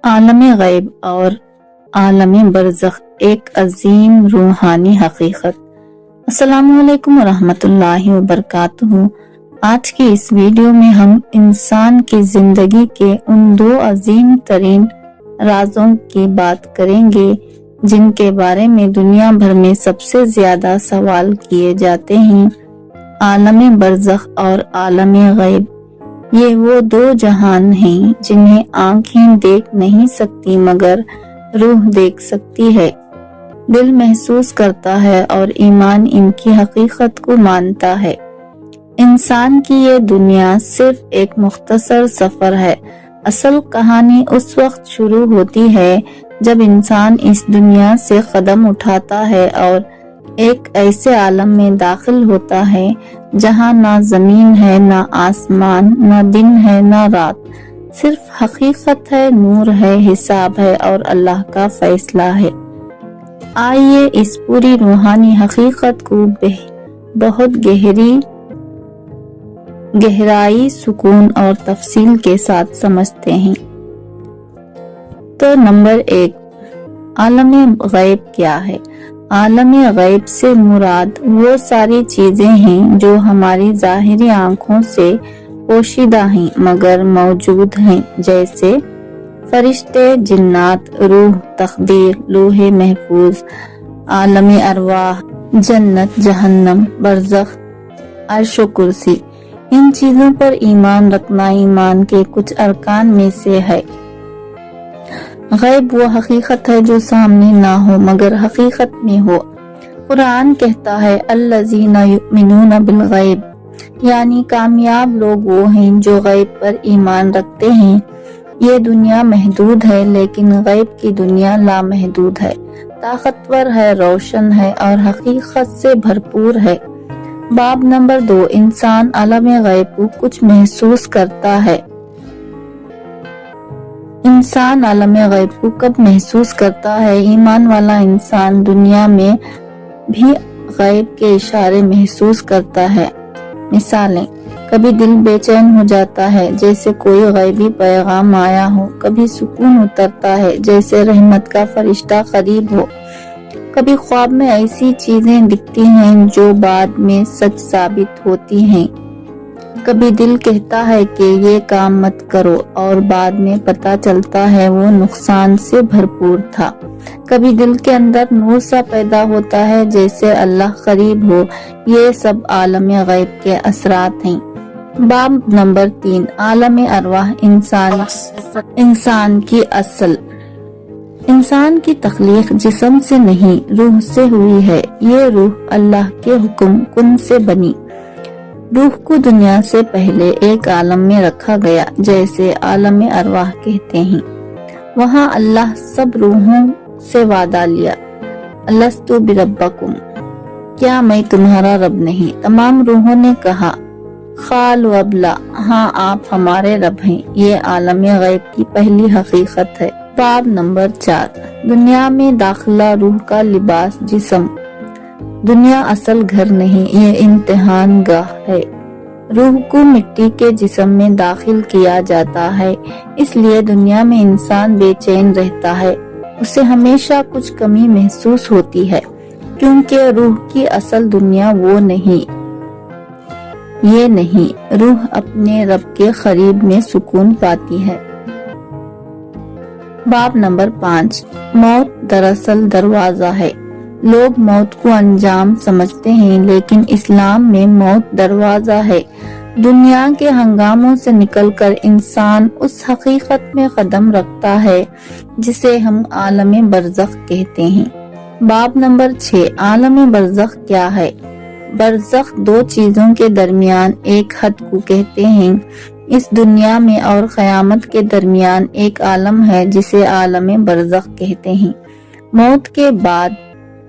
عالم غیب اور عالم برزخ ایک عظیم روحانی حقیقت۔ السلام علیکم ورحمۃ اللہ وبرکاتہ۔ آج کی اس ویڈیو میں ہم انسان کی زندگی کے ان دو عظیم ترین رازوں کی بات کریں گے جن کے بارے میں دنیا بھر میں سب سے زیادہ سوال کیے جاتے ہیں، عالم برزخ اور عالم غیب۔ یہ وہ دو جہان ہیں جنہیں آنکھیں دیکھ نہیں سکتی مگر روح دیکھ سکتی ہے، دل محسوس کرتا ہے اور ایمان ان کی حقیقت کو مانتا ہے۔ انسان کی یہ دنیا صرف ایک مختصر سفر ہے۔ اصل کہانی اس وقت شروع ہوتی ہے جب انسان اس دنیا سے قدم اٹھاتا ہے اور ایک ایسے عالم میں داخل ہوتا ہے جہاں نہ زمین ہے، نہ آسمان، نہ دن ہے، نہ رات، صرف حقیقت ہے، نور ہے، حساب ہے اور اللہ کا فیصلہ ہے۔ آئیے اس پوری روحانی حقیقت کو بہت گہرائی، سکون اور تفصیل کے ساتھ سمجھتے ہیں۔ تو نمبر 1، عالم غیب کیا ہے؟ عالم غیب سے مراد وہ ساری چیزیں ہیں جو ہماری ظاہری آنکھوں سے پوشیدہ ہیں مگر موجود ہیں، جیسے فرشتے، جنات، روح، تقدیر، لوح محفوظ، عالم ارواح، جنت، جہنم، برزخ، عرش و کرسی۔ ان چیزوں پر ایمان رکھنا ایمان کے کچھ ارکان میں سے ہے۔ غیب وہ حقیقت ہے جو سامنے نہ ہو مگر حقیقت میں ہو۔ قرآن کہتا ہے الذین یؤمنون بالغیب، یعنی کامیاب لوگ وہ ہیں جو غیب پر ایمان رکھتے ہیں۔ یہ دنیا محدود ہے لیکن غیب کی دنیا لامحدود ہے، طاقتور ہے، روشن ہے اور حقیقت سے بھرپور ہے۔ باب نمبر 2، انسان عالم غیب کو کچھ محسوس کرتا ہے۔ انسان عالم غیب کو کب محسوس کرتا ہے؟ ایمان والا انسان دنیا میں بھی غیب کے اشارے محسوس کرتا ہے۔ مثالیں، کبھی دل بے چین ہو جاتا ہے جیسے کوئی غیبی پیغام آیا ہو، کبھی سکون اترتا ہے جیسے رحمت کا فرشتہ قریب ہو، کبھی خواب میں ایسی چیزیں دکھتی ہیں جو بعد میں سچ ثابت ہوتی ہیں، کبھی دل کہتا ہے کہ یہ کام مت کرو اور بعد میں پتہ چلتا ہے وہ نقصان سے بھرپور تھا، کبھی دل کے اندر نور سا پیدا ہوتا ہے جیسے اللہ قریب ہو۔ یہ سب عالم غیب کے اثرات ہیں۔ باب نمبر 3، عالم ارواح، انسان کی اصل۔ انسان کی تخلیق جسم سے نہیں، روح سے ہوئی ہے۔ یہ روح اللہ کے حکم کن سے بنی۔ روح کو دنیا سے پہلے ایک عالم میں رکھا گیا جیسے عالم ارواح کہتے ہیں۔ وہاں اللہ سب روحوں سے وعدہ لیا، الستُ بربکم، کیا میں تمہارا رب نہیں؟ تمام روحوں نے کہا قالوا بلی، ہاں آپ ہمارے رب ہیں۔ یہ عالم غیب کی پہلی حقیقت ہے۔ باب نمبر 4، دنیا میں داخلہ، روح کا لباس، جسم۔ دنیا اصل گھر نہیں، یہ امتحان گاہ ہے۔ روح کو مٹی کے جسم میں داخل کیا جاتا ہے، اس لیے دنیا میں انسان بے چین رہتا ہے، اسے ہمیشہ کچھ کمی محسوس ہوتی ہے، کیونکہ روح کی اصل دنیا وہ نہیں، یہ نہیں۔ روح اپنے رب کے قریب میں سکون پاتی ہے۔ باب نمبر 5، موت دراصل دروازہ ہے۔ لوگ موت کو انجام سمجھتے ہیں لیکن اسلام میں موت دروازہ ہے۔ دنیا کے ہنگاموں سے نکل کر انسان اس حقیقت میں قدم رکھتا ہے جسے ہم عالم برزخ کہتے ہیں۔ باب نمبر 6، عالم برزخ کیا ہے؟ برزخ دو چیزوں کے درمیان ایک حد کو کہتے ہیں۔ اس دنیا میں اور قیامت کے درمیان ایک عالم ہے جسے عالم برزخ کہتے ہیں۔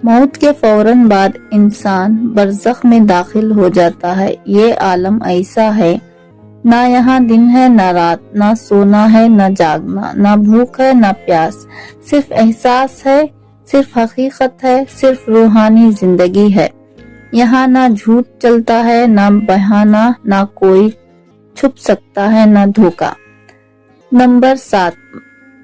موت کے فوراً بعد انسان برزخ میں داخل ہو جاتا ہے۔ یہ عالم ایسا ہے، نہ یہاں دن ہے نہ رات، نہ سونا ہے نہ جاگنا، نہ بھوک ہے نہ پیاس، صرف احساس ہے، صرف حقیقت ہے، صرف روحانی زندگی ہے۔ یہاں نہ جھوٹ چلتا ہے، نہ بہانہ، نہ کوئی چھپ سکتا ہے، نہ دھوکہ۔ نمبر 7،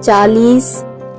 40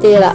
13,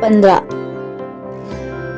15,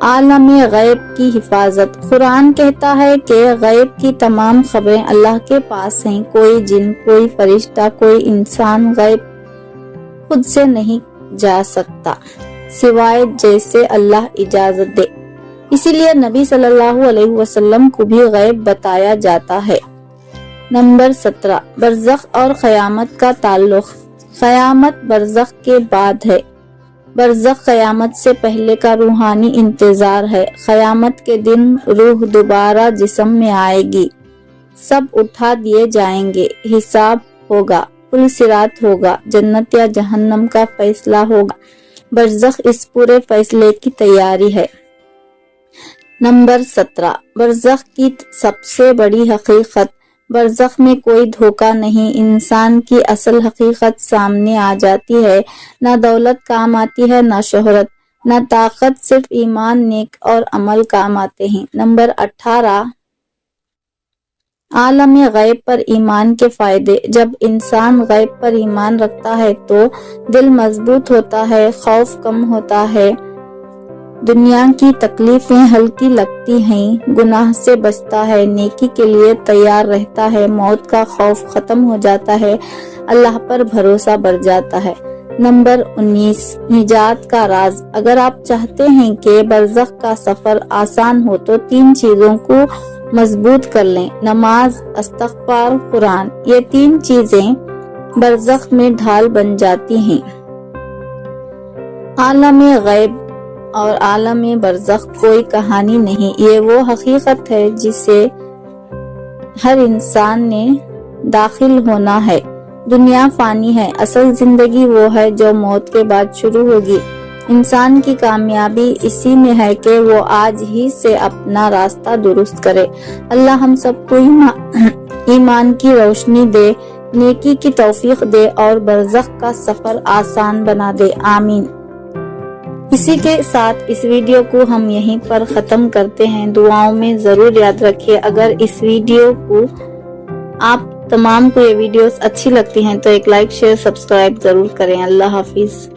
عالم غیب کی حفاظت۔ قرآن کہتا ہے کہ غیب کی تمام خبریں اللہ کے پاس ہیں۔ کوئی جن، کوئی فرشتہ، کوئی انسان غیب خود سے نہیں جا سکتا سوائے جیسے اللہ اجازت دے۔ اسی لیے نبی صلی اللہ علیہ وسلم کو بھی غیب بتایا جاتا ہے۔ نمبر 17، برزخ اور قیامت کا تعلق۔ قیامت برزخ کے بعد ہے۔ برزخ قیامت سے پہلے کا روحانی انتظار ہے۔ قیامت کے دن روح دوبارہ جسم میں آئے گی، سب اٹھا دیے جائیں گے، حساب ہوگا، پل صراط ہوگا، جنت یا جہنم کا فیصلہ ہوگا۔ برزخ اس پورے فیصلے کی تیاری ہے۔ نمبر 17، برزخ کی سب سے بڑی حقیقت۔ برزخ میں کوئی دھوکہ نہیں، انسان کی اصل حقیقت سامنے آ جاتی ہے۔ نہ دولت کام آتی ہے، نہ شہرت، نہ طاقت، صرف ایمان، نیک اور عمل کام آتے ہیں۔ نمبر 18، عالم غیب پر ایمان کے فائدے۔ جب انسان غیب پر ایمان رکھتا ہے تو دل مضبوط ہوتا ہے، خوف کم ہوتا ہے، دنیا کی تکلیفیں ہلکی لگتی ہیں، گناہ سے بچتا ہے، نیکی کے لیے تیار رہتا ہے، موت کا خوف ختم ہو جاتا ہے، اللہ پر بھروسہ بڑھ جاتا ہے۔ نمبر 19، نجات کا راز۔ اگر آپ چاہتے ہیں کہ برزخ کا سفر آسان ہو تو 3 چیزوں کو مضبوط کر لیں: نماز، استغفار، قرآن۔ یہ 3 چیزیں برزخ میں ڈھال بن جاتی ہیں۔ عالم غیب اور عالم برزخ کوئی کہانی نہیں، یہ وہ حقیقت ہے جسے ہر انسان نے داخل ہونا ہے۔ دنیا فانی ہے، اصل زندگی وہ ہے جو موت کے بعد شروع ہوگی۔ انسان کی کامیابی اسی میں ہے کہ وہ آج ہی سے اپنا راستہ درست کرے۔ اللہ ہم سب کو ایمان کی روشنی دے، نیکی کی توفیق دے اور برزخ کا سفر آسان بنا دے، آمین۔ اسی کے ساتھ اس ویڈیو کو ہم یہیں پر ختم کرتے ہیں۔ دعاؤں میں ضرور یاد رکھیے۔ اگر اس ویڈیو کو آپ تمام کو یہ ویڈیوز اچھی لگتی ہیں تو ایک لائک، شیئر، سبسکرائب ضرور کریں۔ اللہ حافظ۔